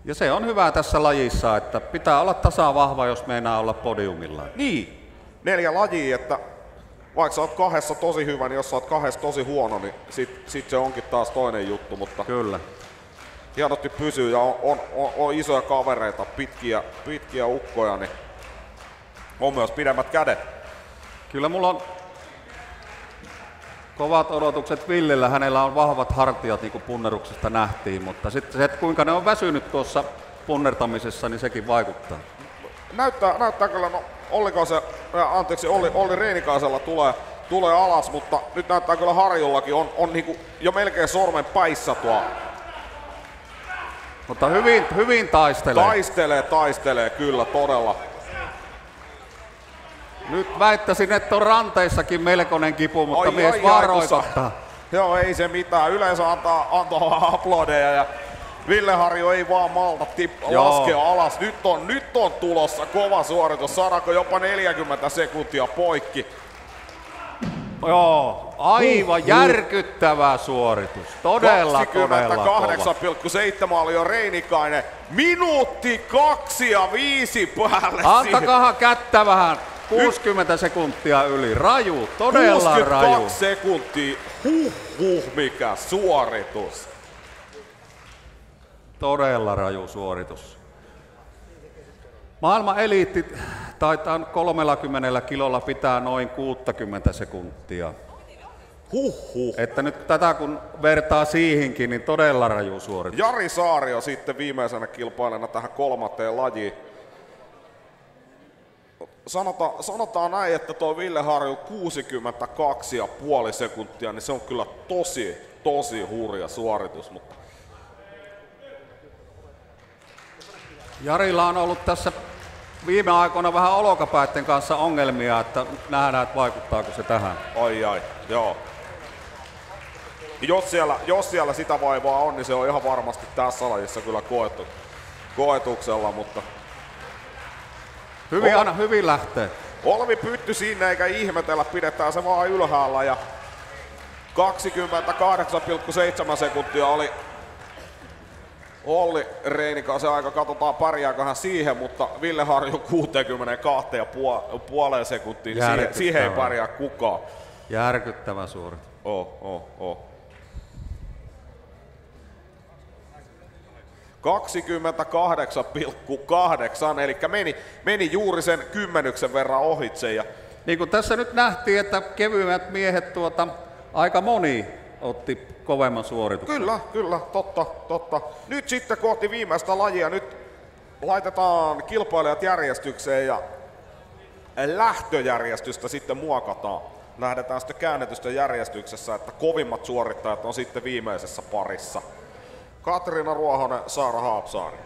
Ja se on hyvä tässä lajissa, että pitää olla tasavahva, jos meinaa olla podiumilla. Niin, 4 lajia, että vaikka sä oot kahdessa tosi hyvä, niin jos sä oot kahdessa tosi huono, niin sit se onkin taas toinen juttu, mutta kyllä. Hienosti pysyy ja on isoja kavereita, pitkiä ukkoja, niin on myös pidemmät kädet. Kyllä mulla on kovat odotukset Villellä, hänellä on vahvat hartiat niin kuin punneruksesta nähtiin, mutta sitten se, että kuinka ne on väsynyt tuossa punnertamisessa, niin sekin vaikuttaa. Näyttää kyllä, no Olli Reinikaisella tulee alas, mutta nyt näyttää kyllä Harjullakin on niin kuin jo melkein sormen päissä tuo. Mutta hyvin taistelee. Taistelee kyllä todella. Nyt väittäisin, että on ranteissakin melkoinen kipu, mutta mies vaan roikottaa. Joo, ei se mitään. Yleensä antaa aplodeja ja Ville Harju ei vaan malta laskea alas. Nyt on tulossa kova suoritus. Saadaanko jopa 40 sekuntia poikki? Joo, aivan järkyttävä suoritus. Todella 28,7 oli jo Reinikainen. Minuutti 2 ja 5 päälle. Antakahan kättä vähän. 60 sekuntia yli. Raju, todella 62 raju. 62 sekuntia. Mikä suoritus. Todella raju suoritus. Maailman eliitti taitaa 30 kilolla pitää noin 60 sekuntia. Että nyt tätä kun vertaa siihenkin, niin todella raju suoritus. Jari Saario sitten viimeisenä kilpailijana tähän 3. lajiin. Sanotaan näin, että tuo Ville Harju 62,5 sekuntia, niin se on kyllä tosi hurja suoritus. Mutta Jarilla on ollut tässä viime aikoina vähän olkapäitten kanssa ongelmia, että nähdään, että vaikuttaako se tähän. Ai, joo. Jos siellä sitä vaivaa on, niin se on ihan varmasti tässä lajissa kyllä koetuksella, mutta hyvin lähtee. Olvi Pytty sinne eikä ihmetellä, pidetään se vaan ylhäällä ja 28,7 sekuntia oli Olli Reinikaisen aika, katsotaan pärjääkö hän siihen, mutta Ville Harju 62,5 sekuntia, niin siihen ei pärjää kukaan. Järkyttävä suoritus. 28,8, eli meni juuri sen 10 verran ohitse. Ja niin kuin tässä nyt nähtiin, että kevyemmät miehet aika moni otti kovemman suorituksen. Kyllä, totta. Nyt sitten kohti viimeistä lajia. Nyt laitetaan kilpailijat järjestykseen ja lähtöjärjestystä sitten muokataan. Lähdetään sitten käännetystä järjestyksessä, että kovimmat suorittajat on sitten viimeisessä parissa. Katriina Ruohonen, Saara Haapsaari.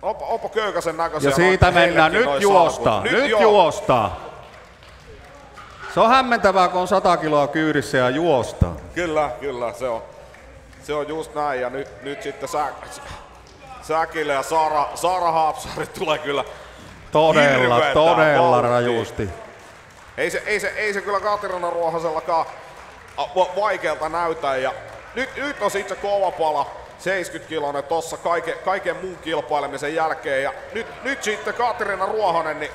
Onpa köykäisen näköisiä. Ja siitä mennään, nyt juostaa, nyt juostaa. Se on hämmentävää, kun on 100 kiloa kyydissä ja juostaa. Kyllä, se on just näin ja nyt sitten Säkille ja Saara Haapsaari tulee kyllä todella rajusti. Ei se kyllä Katriina Ruohosellakaan vaikealta näytä ja nyt on sitten kova pala 70-kiloinen tossa kaiken muun kilpailemisen jälkeen ja nyt sitten Katriina Ruohonen niin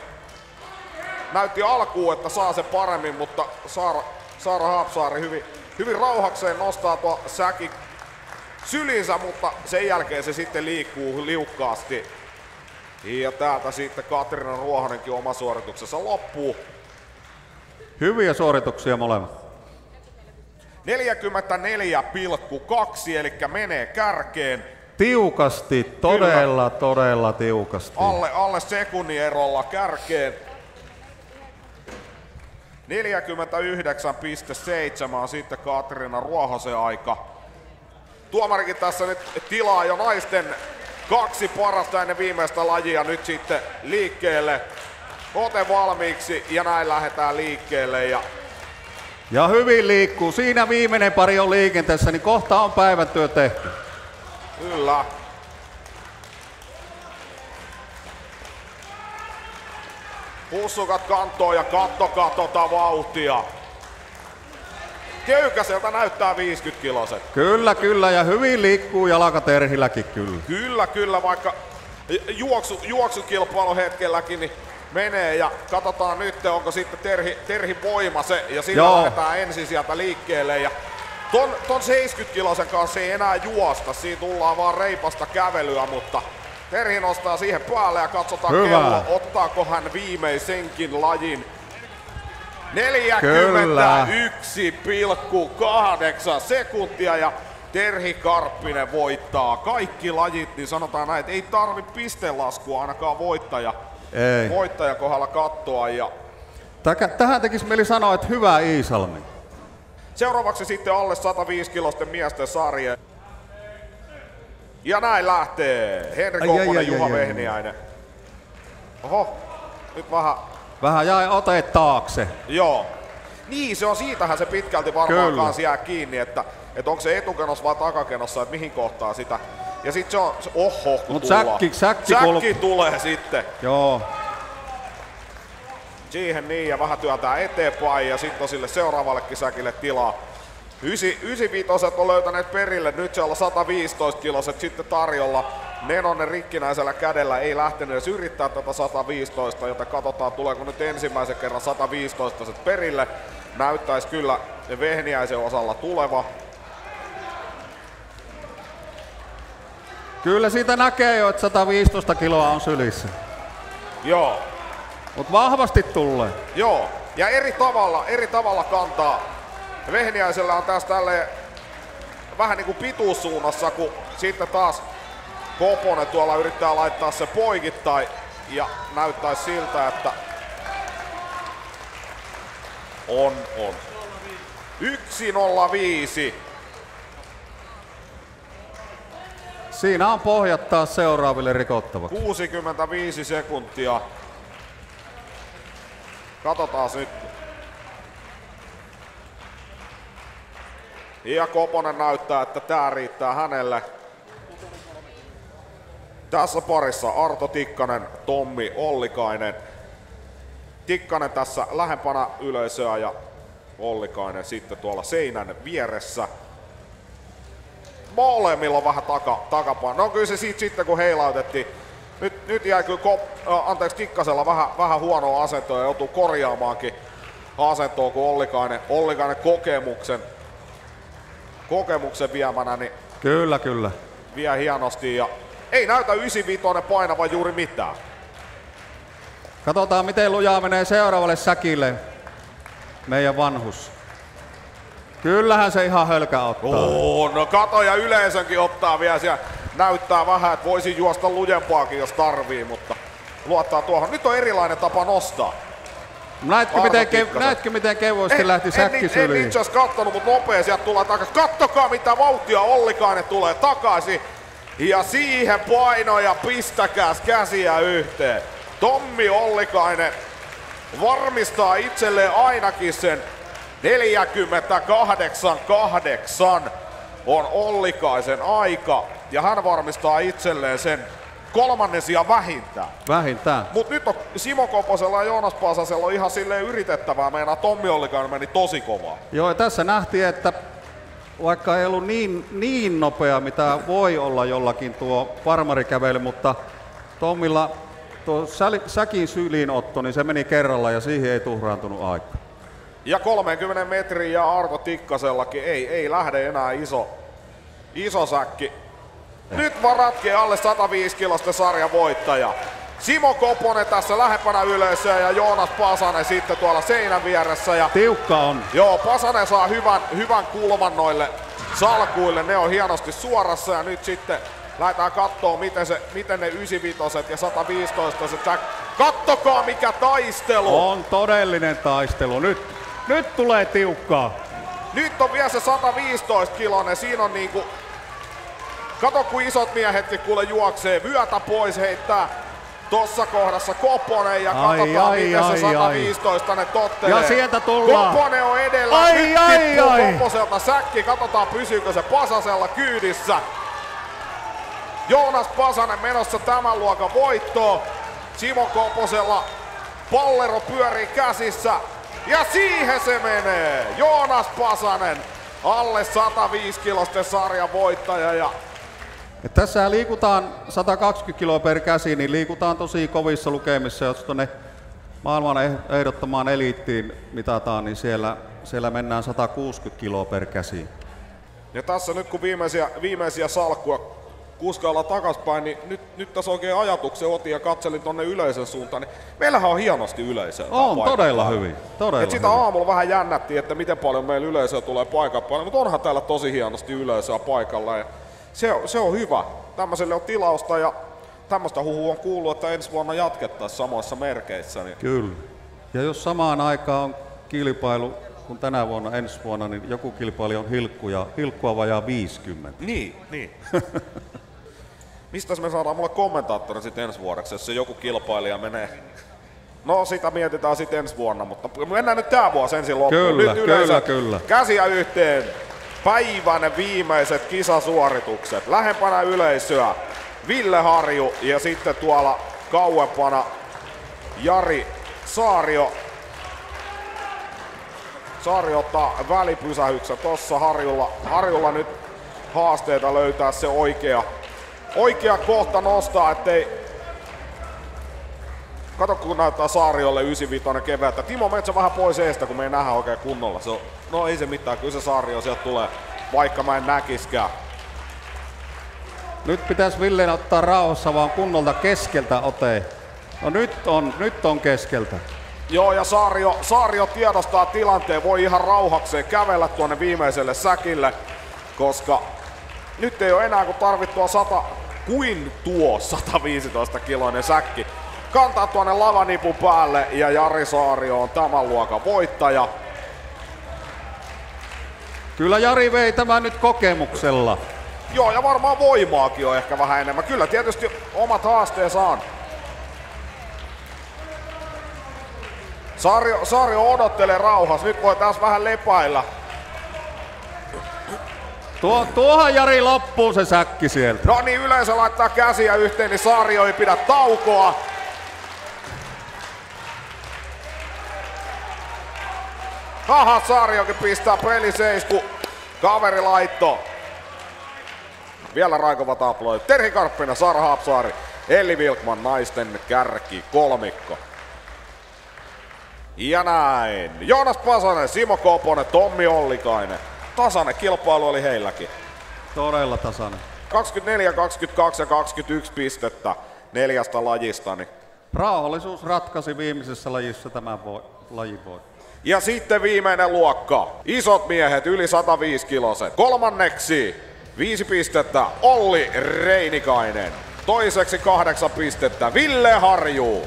näytti alkuun, että saa se paremmin, mutta Saara Haapsaari hyvin rauhakseen nostaa tuo säkin sylinsä, mutta sen jälkeen se sitten liikkuu liukkaasti. Ja täältä sitten Katriina Ruohonenkin oma suorituksessa loppuu. Hyviä suorituksia molemmat. 44,2 eli menee kärkeen. Tiukasti, todella tiukasti. Alle sekunnin erolla kärkeen. 49,7 on sitten Katriina Ruohosen aika. Tuomarikin tässä nyt tilaa jo naisten 2 parasta ennen viimeistä lajia nyt sitten liikkeelle. Ote valmiiksi ja näin lähdetään liikkeelle. Ja hyvin liikkuu. Siinä viimeinen pari on liikenteessä, niin kohta on päivän työ tehty. Kyllä. Pussukat kantoo ja kattokaa tota vauhtia. Köykäseltä näyttää 50-kiloset. Kyllä, ja hyvin liikkuu jalkaterhilläkin kyllä. Kyllä, vaikka juoksukilpailu hetkelläkin niin menee ja katsotaan nyt, onko sitten Terhi voima se ja sillä lähdetään ensin sieltä liikkeelle ja ton 70-kilosen kanssa ei enää juosta, siinä tullaan vaan reipasta kävelyä, mutta Terhi nostaa siihen päälle ja katsotaan kello, ottaako hän viimeisenkin lajin. 41,8 sekuntia ja Terhi Karppinen voittaa kaikki lajit, niin sanotaan näin, että ei tarvi pistelaskua ainakaan voittajan kohdalla kattoa. Ja tähän tekisi mieli sanoa, että hyvä Iisalmi. Seuraavaksi sitten alle 105-kilosten miesten sarja. Ja näin lähtee Henri Koponen, Juha Vehniäinen. Oho, nyt vähän jäi ote taakse. Joo. Niin, se on siitähän se pitkälti varmaan kanssa jää kiinni, että onko se etukenossa vai takakenossa, että mihin kohtaa sitä. Ja sit se on, kun säkki tulee sitten. Joo. Siihen niin ja vähän työtään eteenpäin ja sitten on sille seuraavallekin säkille tilaa. 95 on löytäneet perille, nyt se on 115-kiloset sitten tarjolla. Nenonen rikkinäisellä kädellä ei lähtenyt edes yrittää tätä 115, joten katsotaan tuleeko nyt ensimmäisen kerran 115 perille. Näyttäisi kyllä Vehniäisen osalla tuleva. Kyllä siitä näkee jo, että 115 kiloa on sylissä. Joo. Mut vahvasti tulee. Joo, ja eri tavalla kantaa. Vehniäisellä on tässä tälleen vähän niinku pituussuunnassa, kun sitten taas Koponen tuolla yrittää laittaa se poikittain ja näyttäisi siltä, että on. 1.05. Siinä on pohjat taas seuraaville rikottavaksi. 65 sekuntia. Katsotaan nyt. Ja Koponen näyttää, että tää riittää hänelle. Tässä parissa Arto Tikkanen, Tommi Ollikainen. Tikkanen tässä lähempänä yleisöä ja Ollikainen sitten tuolla seinän vieressä. Molemmilla on vähän takapäin. No kyllä se sitten kun heilautettiin. Nyt jäi kyllä Tikkasella vähän huonoa asentoa ja joutuu korjaamaankin asentoa, kun Ollikainen kokemuksen viemänä, niin kyllä. vie hienosti ja ei näytä 95 painava juuri mitään. Katsotaan miten lujaa menee seuraavalle säkille meidän vanhus. Kyllähän se ihan hölkä ottaa. No kato ja yleisönkin ottaa vielä siellä. Näyttää vähän, että voisi juosta lujempaakin jos tarvii, mutta luottaa tuohon. Nyt on erilainen tapa nostaa. Näetkö miten kevoisesti lähti säkki syliin? En itse asiassa kattonut, mutta nopea sieltä tulee takaisin. Kattokaa mitä vauhtia Ollikainen tulee takaisin. Ja siihen paino ja pistäkääs käsiä yhteen. Tommi Ollikainen varmistaa itselleen ainakin sen 48.8 on Ollikaisen aika. Ja hän varmistaa itselleen sen 3. sija vähintään. Mut nyt on Simo Koposella ja Joonas Pasasella on ihan silleen yritettävää. Meinaa Tommi Ollikainen meni tosi kovaa. Joo, ja tässä nähtiin, että vaikka ei ollut niin nopea, mitä voi olla jollakin tuo farmarikävely, mutta Tommilla tuo säkin syliinotto, niin se meni kerralla ja siihen ei tuhraantunut aika. Ja 30 metriä ja Arto Tikkasellakin ei lähde enää iso säkki. Nyt vaan ratkee alle 105 kilosta sarjan voittaja. Simo Koponen tässä lähempänä yleisöä ja Joonas Pasanen sitten tuolla seinän vieressä. Ja tiukka on. Joo, Pasanen saa hyvän kulman noille salkuille. Ne on hienosti suorassa ja nyt sitten lähdetään kattoo miten ne 95 ja 115. Kattokaa mikä taistelu! On todellinen taistelu. Nyt tulee tiukkaa. Nyt on vielä se 115 kilonen. Siinä on niinku... Kato kun isot miehetkin kuule juoksee. Vyötä pois heittää tossa kohdassa Koponen ja katsotaan miten se 115 ne tottelee. Ja sieltä tullaan. Koponen on edellä. Nyt tippuu Koposelta säkki. Katsotaan pysyykö se Pasasella kyydissä. Joonas Pasanen menossa tämän luokan voittoon. Simo Koposella pallero pyörii käsissä. Ja siihen se menee. Joonas Pasanen alle 105 kilosten sarjan voittaja. Ja tässä liikutaan 120 kiloa per käsi, niin liikutaan tosi kovissa lukemissa. Jos tuonne maailman ehdottomaan eliittiin mitataan, niin siellä mennään 160 kiloa per käsi. Ja tässä nyt kun viimeisiä salkkuja kuskailla takaspäin, niin nyt tässä oikein ajatuksen otin ja katselin tonne yleisön suuntaan, niin meillähän on hienosti yleisöä. On todella hyvin. Et sitä aamulla vähän jännättiin, että miten paljon meillä yleisöä tulee paikan päälle, mutta onhan täällä tosi hienosti yleisöä paikalla. Ja se on hyvä. Tämmöiselle on tilausta ja tämmöistä huhua on kuullut, että ensi vuonna jatkettaisiin samoissa merkeissä. Niin. Kyllä. Ja jos samaan aikaan on kilpailu kun tänä vuonna, ensi vuonna, niin joku kilpailija on hilkkua vajaa 50. Niin. Mistä me saadaan mulle kommentaattori sitten ensi vuodeksi, jos se joku kilpailija menee? No sitä mietitään sitten ensi vuonna, mutta mennään nyt tää vuosi ensin loppuun. Kyllä. Käsiä yhteen. Päivän viimeiset kisasuoritukset. Lähempänä yleisöä Ville Harju ja sitten tuolla kauempana Jari Saario. Saario ottaa välipysähyksen tossa Harjulla nyt haasteita löytää se oikea kohta nostaa, ettei... Kato kun näyttää Saariolle 95 kevättä. Timo Metsä vähän pois eestä, kun me ei nähdä oikein kunnolla. No ei se mitään, kyllä se Saario sieltä tulee, vaikka mä en näkiskään. Nyt pitäisi Villen ottaa rauhassa vaan kunnolta keskeltä ote. No nyt on keskeltä. Joo, ja Saario tiedostaa tilanteen, voi ihan rauhakseen kävellä tuonne viimeiselle säkille, koska nyt ei ole enää kun tarvittua 115 kiloinen säkki. Kantaa tuonne lavanipun päälle ja Jari Saario on tämän luokan voittaja. Kyllä Jari vei tämän nyt kokemuksella. Joo, ja varmaan voimaakin on ehkä vähän enemmän. Kyllä tietysti omat haasteensa on. Saario odottelee rauhassa, nyt voi taas vähän lepäillä. Tuohan Jari loppuu se säkki sieltä. No niin, yleensä laittaa käsiä yhteen, niin Saario ei pidä taukoa. Haha, Saariokin pistää peli seis, kun kaveri laitto. Vielä raikovat aplodit. Terhi Karppinen, Saara Haapsaari, Elli Vilkman, naisten kärki kolmikko. Ja näin. Joonas Pasanen, Simo Koponen, Tommi Ollikainen. Tasainen kilpailu oli heilläkin. Todella tasainen. 24, 22 ja 21 pistettä 4 lajista. Niin Rauhallisuus ratkaisi viimeisessä lajissa tämän lajin voi. Ja sitten viimeinen luokka. Isot miehet, yli 105 kiloset. Kolmanneksi 5 pistettä Olli Reinikainen. Toiseksi 8 pistettä Ville Harju.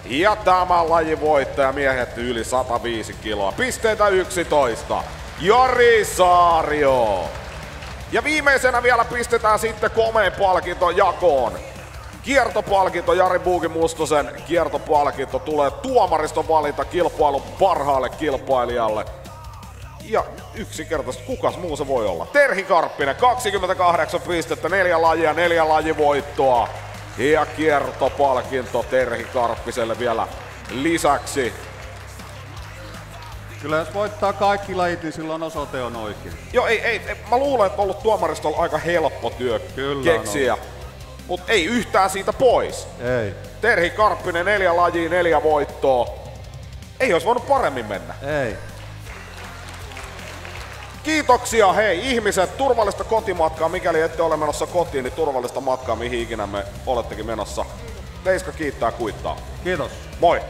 Ja tämä laji voittaja miehet yli 105 kiloa. Pisteitä 11. Jari Saario. Ja viimeisenä vielä pistetään sitten komein palkinto jakoon. Kiertopalkinto, Jari Buuki Mustosen kiertopalkinto tulee tuomariston valinta kilpailun parhaalle kilpailijalle. Ja yksinkertaisesti kukas muu se voi olla? Terhi Karppinen, 28 pistettä, 4 lajia, 4 lajivoittoa. Ja kiertopalkinto Terhi Karppiselle vielä lisäksi. Kyllä jos voittaa kaikki lajit, niin silloin osoite on oikein. Joo, ei, mä luulen, että on ollut tuomaristolla aika helppo työ keksiä. Mut ei yhtään siitä pois. Ei. Terhi Karppinen, 4 lajia, 4 voittoa. Ei olisi voinut paremmin mennä. Ei. Kiitoksia hei ihmiset, turvallista kotimatkaa. Mikäli ette ole menossa kotiin, niin turvallista matkaa mihin ikinä me olettekin menossa. Veiska kiittää, kuittaa. Kiitos. Moi!